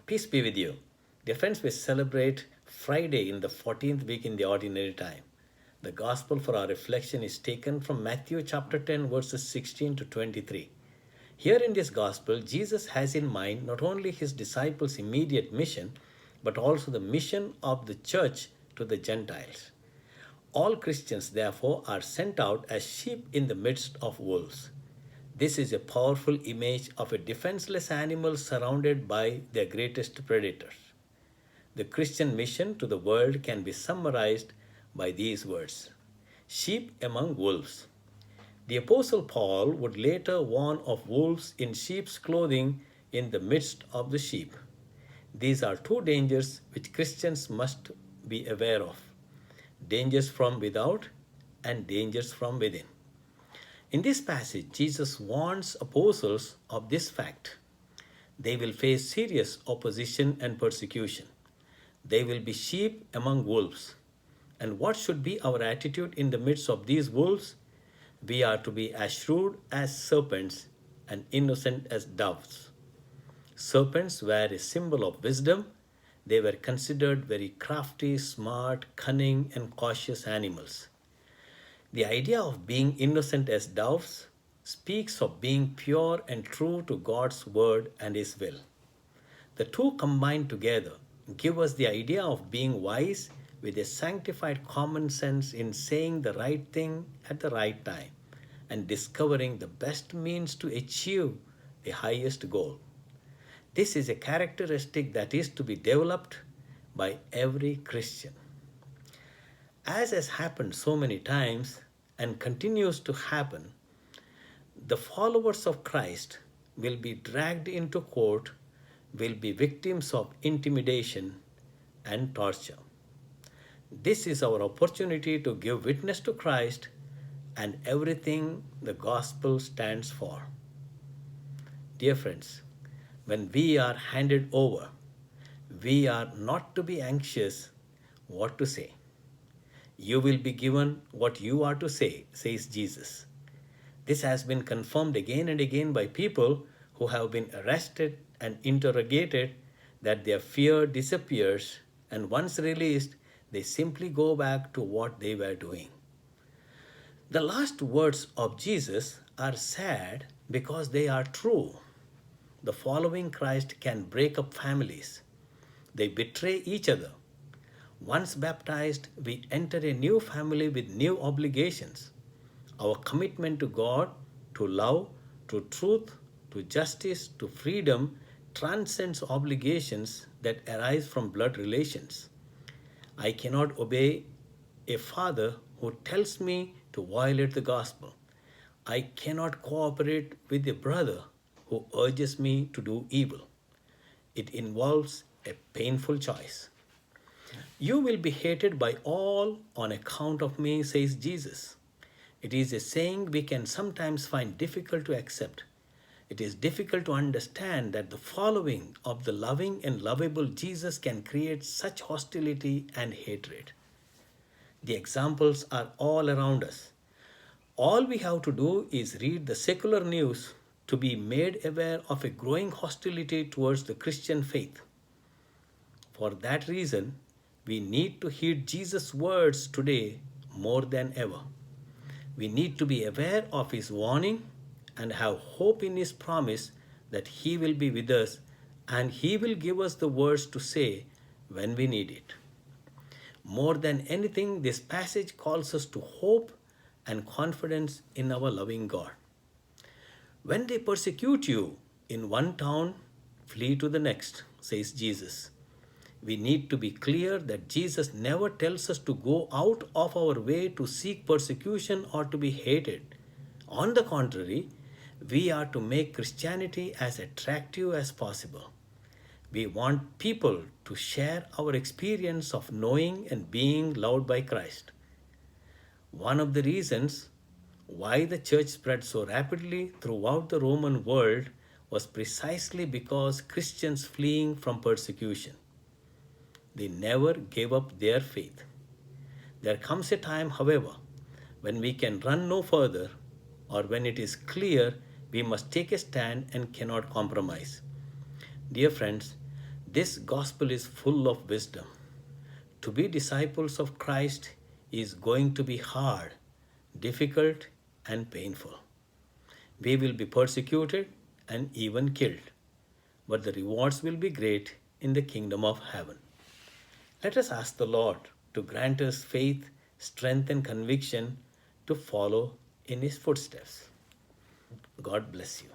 Peace be with you. Dear friends, we celebrate Friday in the 14th week in the ordinary time. The gospel for our reflection is taken from Matthew chapter 10, verses 16 to 23. Here in this gospel, Jesus has in mind not only his disciples' immediate mission, but also the mission of the church to the Gentiles. All Christians, therefore, are sent out as sheep in the midst of wolves. This is a powerful image of a defenseless animal surrounded by their greatest predators. The Christian mission to the world can be summarized by these words: sheep among wolves. The Apostle Paul would later warn of wolves in sheep's clothing in the midst of the sheep. These are two dangers which Christians must be aware of: dangers from without and dangers from within. In this passage, Jesus warns apostles of this fact. They will face serious opposition and persecution. They will be sheep among wolves. And what should be our attitude in the midst of these wolves? We are to be as shrewd as serpents and innocent as doves. Serpents were a symbol of wisdom. They were considered very crafty, smart, cunning, and cautious animals. The idea of being innocent as doves speaks of being pure and true to God's word and his will. The two combined together give us the idea of being wise with a sanctified common sense in saying the right thing at the right time and discovering the best means to achieve the highest goal. This is a characteristic that is to be developed by every Christian. As has happened so many times and continues to happen, the followers of Christ will be dragged into court, will be victims of intimidation and torture. This is our opportunity to give witness to Christ and everything the gospel stands for. Dear friends, when we are handed over, we are not to be anxious what to say. You will be given what you are to say, says Jesus. This has been confirmed again and again by people who have been arrested and interrogated, that their fear disappears, and once released, they simply go back to what they were doing. The last words of Jesus are sad because they are true. The following Christ can break up families. They betray each other. Once baptized, we enter a new family with new obligations. Our commitment to God, to love, to truth, to justice, to freedom transcends obligations that arise from blood relations. I cannot obey a father who tells me to violate the gospel. I cannot cooperate with a brother who urges me to do evil. It involves a painful choice. You will be hated by all on account of me, says Jesus. It is a saying we can sometimes find difficult to accept. It is difficult to understand that the following of the loving and lovable Jesus can create such hostility and hatred. The examples are all around us. All we have to do is read the secular news to be made aware of a growing hostility towards the Christian faith. For that reason, we need to heed Jesus' words today more than ever. We need to be aware of his warning and have hope in his promise that he will be with us and he will give us the words to say when we need it. More than anything, this passage calls us to hope and confidence in our loving God. When they persecute you in one town, flee to the next, says Jesus. We need to be clear that Jesus never tells us to go out of our way to seek persecution or to be hated. On the contrary, we are to make Christianity as attractive as possible. We want people to share our experience of knowing and being loved by Christ. One of the reasons why the church spread so rapidly throughout the Roman world was precisely because Christians fleeing from persecution. They never gave up their faith. There comes a time, however, when we can run no further, or when it is clear we must take a stand and cannot compromise. Dear friends, This gospel is full of wisdom. To be disciples of Christ is going to be hard, difficult, and painful. We will be persecuted and even killed, but the rewards will be great in the kingdom of heaven. Let us ask the Lord to grant us faith, strength, and conviction to follow in His footsteps. God bless you.